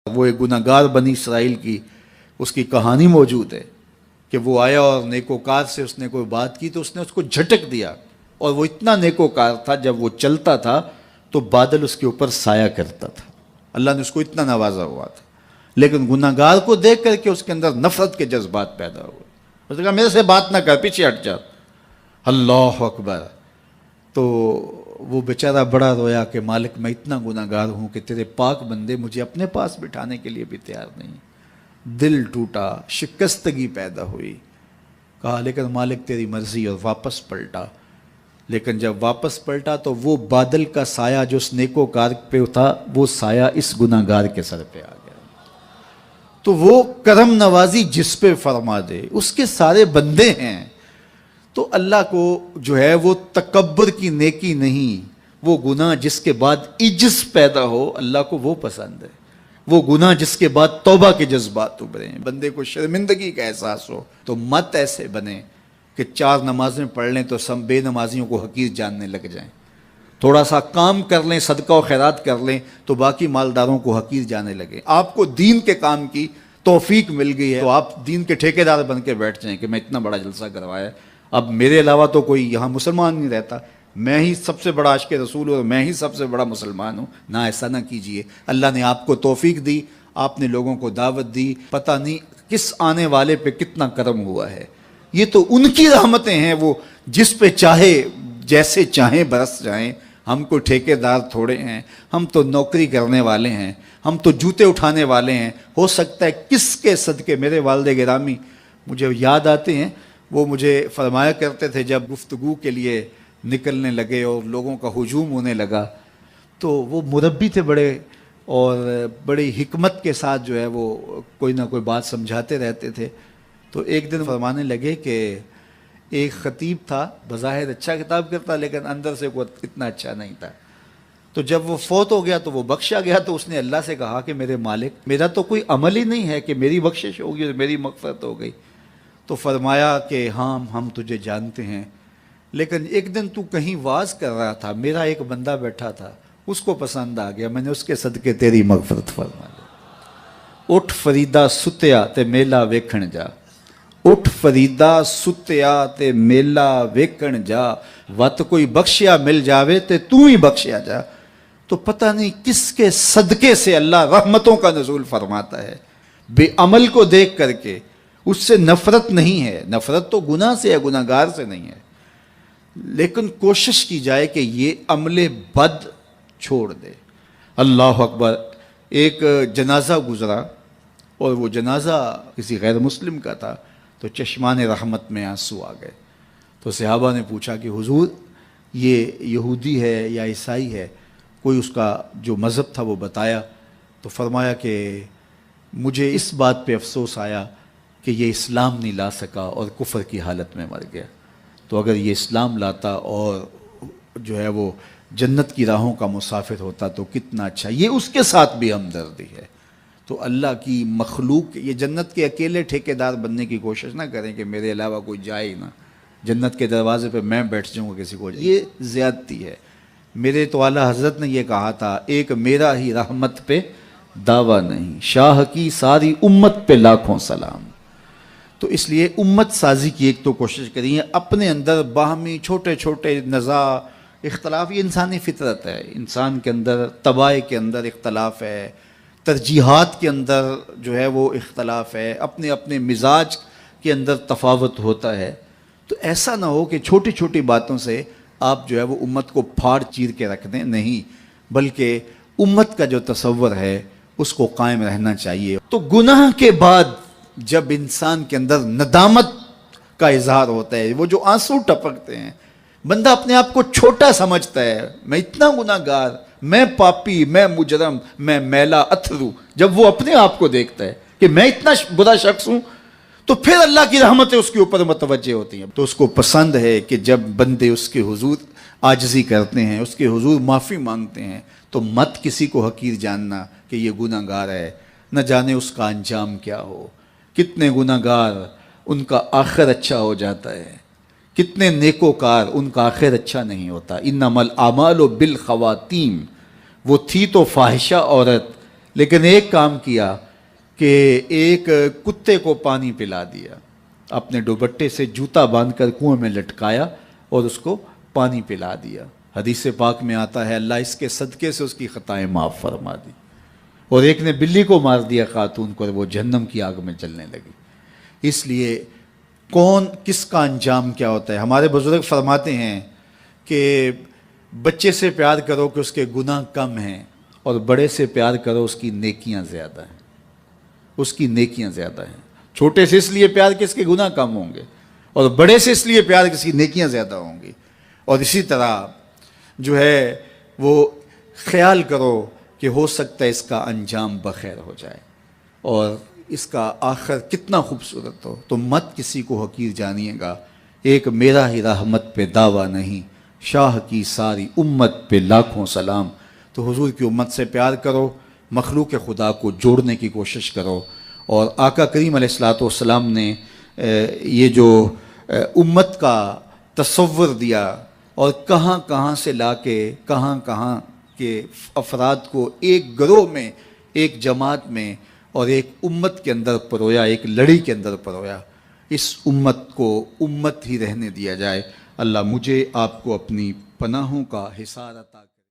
وہ ایک گناہگار بنی اسرائیل کی اس کی کہانی موجود ہے کہ وہ آیا اور نیکوکار سے اس نے کوئی بات کی تو اس نے اس کو جھٹک دیا، اور وہ اتنا نیکوکار تھا جب وہ چلتا تھا تو بادل اس کے اوپر سایہ کرتا تھا، اللہ نے اس کو اتنا نوازا ہوا تھا۔ لیکن گناہگار کو دیکھ کر کے اس کے اندر نفرت کے جذبات پیدا ہوئے، اس نے کہا میرے سے بات نہ کر، پیچھے ہٹ جا۔ اللہ اکبر! تو وہ بیچارہ بڑا رویا کہ مالک میں اتنا گناہگار ہوں کہ تیرے پاک بندے مجھے اپنے پاس بٹھانے کے لیے بھی تیار نہیں۔ دل ٹوٹا، شکستگی پیدا ہوئی، کہا لیکن مالک تیری مرضی، اور واپس پلٹا۔ لیکن جب واپس پلٹا تو وہ بادل کا سایہ جو اس نیکوکار پہ تھا وہ سایہ اس گناہگار کے سر پہ آ گیا۔ تو وہ کرم نوازی جس پہ فرما دے، اس کے سارے بندے ہیں۔ تو اللہ کو جو ہے وہ تکبر کی نیکی نہیں، وہ گناہ جس کے بعد عجز پیدا ہو، اللہ کو وہ پسند ہے۔ وہ گناہ جس کے بعد توبہ کے جذبات ابھریں، بندے کو شرمندگی کا احساس ہو۔ تو مت ایسے بنے کہ 4 نمازیں پڑھ لیں تو سب بے نمازیوں کو حقیر جاننے لگ جائیں، تھوڑا سا کام کر لیں، صدقہ و خیرات کر لیں تو باقی مالداروں کو حقیر جانے لگے۔ آپ کو دین کے کام کی توفیق مل گئی ہے تو آپ دین کے ٹھیکیدار بن کے بیٹھ جائیں کہ میں اتنا بڑا جلسہ کروایا، اب میرے علاوہ تو کوئی یہاں مسلمان نہیں رہتا، میں ہی سب سے بڑا عاشق رسول ہوں اور میں ہی سب سے بڑا مسلمان ہوں۔ نہ، ایسا نہ کیجئے۔ اللہ نے آپ کو توفیق دی، آپ نے لوگوں کو دعوت دی، پتہ نہیں کس آنے والے پہ کتنا کرم ہوا ہے۔ یہ تو ان کی رحمتیں ہیں، وہ جس پہ چاہے جیسے چاہیں برس جائیں۔ ہم کو ٹھیکیدار تھوڑے ہیں، ہم تو نوکری کرنے والے ہیں، ہم تو جوتے اٹھانے والے ہیں۔ ہو سکتا ہے کس کے صدقے میرے والد گرامی مجھے یاد آتے ہیں، وہ مجھے فرمایا کرتے تھے جب گفتگو کے لیے نکلنے لگے اور لوگوں کا ہجوم ہونے لگا تو وہ مربی تھے بڑے، اور بڑی حکمت کے ساتھ جو ہے وہ کوئی نہ کوئی بات سمجھاتے رہتے تھے۔ تو ایک دن فرمانے لگے کہ ایک خطیب تھا، بظاہر اچھا خطاب کرتا لیکن اندر سے وہ اتنا اچھا نہیں تھا۔ تو جب وہ فوت ہو گیا تو وہ بخشا گیا تو اس نے اللہ سے کہا کہ میرے مالک، میرا تو کوئی عمل ہی نہیں ہے کہ میری بخشش ہوگی اور میری مغفرت ہو گئی۔ تو فرمایا کہ ہاں ہم تجھے جانتے ہیں، لیکن ایک دن تو کہیں واز کر رہا تھا، میرا ایک بندہ بیٹھا تھا، اس کو پسند آ گیا، میں نے اس کے صدقے تیری مغفرت فرما دی۔ اٹھ فریدا ستیا تے میلا ویکھن جا، اٹھ فریدا ستیا تے میلا ویکھن جا، وت کوئی بخشیا مل جاوے تے تو ہی بخشیا جا۔ تو پتہ نہیں کس کے صدقے سے اللہ رحمتوں کا نزول فرماتا ہے۔ بے عمل کو دیکھ کر کے اس سے نفرت نہیں ہے، نفرت تو گناہ سے ہے، گناہگار سے نہیں ہے، لیکن کوشش کی جائے کہ یہ عمل بد چھوڑ دے۔ اللہ اکبر! ایک جنازہ گزرا اور وہ جنازہ کسی غیر مسلم کا تھا تو چشمان رحمت میں آنسو آ گئے۔ تو صحابہ نے پوچھا کہ حضور یہ یہودی ہے یا عیسائی ہے؟ کوئی اس کا جو مذہب تھا وہ بتایا تو فرمایا کہ مجھے اس بات پہ افسوس آیا کہ یہ اسلام نہیں لا سکا اور کفر کی حالت میں مر گیا، تو اگر یہ اسلام لاتا اور جو ہے وہ جنت کی راہوں کا مسافر ہوتا تو کتنا اچھا۔ یہ اس کے ساتھ بھی ہمدردی ہے۔ تو اللہ کی مخلوق، یہ جنت کے اکیلے ٹھیکیدار بننے کی کوشش نہ کریں کہ میرے علاوہ کوئی جائے ہی نہ، جنت کے دروازے پہ میں بیٹھ جاؤں گا کسی کو، یہ زیادتی ہے۔ میرے تو اعلیٰ حضرت نے یہ کہا تھا، ایک میرا ہی رحمت پہ دعویٰ نہیں، شاہ کی ساری امت پہ لاکھوں سلام۔ تو اس لیے امت سازی کی ایک تو کوشش کریے، اپنے اندر باہمی چھوٹے چھوٹے نزاع اختلاف، یہ انسانی فطرت ہے، انسان کے اندر طباع کے اندر اختلاف ہے، ترجیحات کے اندر جو ہے وہ اختلاف ہے، اپنے اپنے مزاج کے اندر تفاوت ہوتا ہے۔ تو ایسا نہ ہو کہ چھوٹی چھوٹی باتوں سے آپ جو ہے وہ امت کو پھاڑ چیر کے رکھ دیں، نہیں، بلکہ امت کا جو تصور ہے اس کو قائم رہنا چاہیے۔ تو گناہ کے بعد جب انسان کے اندر ندامت کا اظہار ہوتا ہے، وہ جو آنسو ٹپکتے ہیں، بندہ اپنے آپ کو چھوٹا سمجھتا ہے، میں اتنا گناہگار، میں پاپی، میں مجرم، میں میلا اتھرو، جب وہ اپنے آپ کو دیکھتا ہے کہ میں اتنا برا شخص ہوں تو پھر اللہ کی رحمتیں اس کے اوپر متوجہ ہوتی ہیں۔ تو اس کو پسند ہے کہ جب بندے اس کے حضور عاجزی کرتے ہیں، اس کے حضور معافی مانگتے ہیں، تو مت کسی کو حقیر جاننا کہ یہ گناہگار ہے، نہ جانے اس کا انجام کیا ہو۔ کتنے گناہگار ان کا آخر اچھا ہو جاتا ہے، کتنے نیکوکار ان کا آخر اچھا نہیں ہوتا. انما الاعمال بالخواتیم. وہ تھی تو فاحشہ عورت، لیکن ایک کام کیا کہ ایک کتے کو پانی پلا دیا، اپنے دوپٹے سے جوتا باندھ کر کنویں میں لٹکایا اور اس کو پانی پلا دیا. حدیث پاک میں آتا ہے اللہ اس کے صدقے سے اس کی خطائیں معاف فرما دی. اور ایک نے بلی کو مار دیا خاتون کو، اور وہ جہنم کی آگ میں جلنے لگی. اس لیے کون کس کا انجام کیا ہوتا ہے. ہمارے بزرگ فرماتے ہیں کہ بچے سے پیار کرو کہ اس کے گناہ کم ہیں، اور بڑے سے پیار کرو اس کی نیکیاں زیادہ ہیں. اس کی نیکیاں زیادہ ہیں. چھوٹے سے اس لیے پیار کہ اس کے گناہ کم ہوں گے، اور بڑے سے اس لیے پیار کہ اس کی نیکیاں زیادہ ہوں گی. اور اسی طرح جو ہے وہ خیال کرو کہ ہو سکتا ہے اس کا انجام بخیر ہو جائے اور اس کا آخر کتنا خوبصورت ہو. تو مت کسی کو حقیر جانیے گا. ایک میرا ہی رحمت پہ دعویٰ نہیں، شاہ کی ساری امت پہ لاکھوں سلام. تو حضور کی امت سے پیار کرو، مخلوق خدا کو جوڑنے کی کوشش کرو. اور آقا کریم علیہ الصلوۃ والسلام نے یہ جو امت کا تصور دیا اور کہاں کہاں سے لا کے کہاں کے افراد کو ایک گروہ میں، ایک جماعت میں اور ایک امت کے اندر پرویا، ایک لڑی کے اندر پرویا. اس امت کو امت ہی رہنے دیا جائے. اللہ مجھے آپ کو اپنی پناہوں کا حصار عطا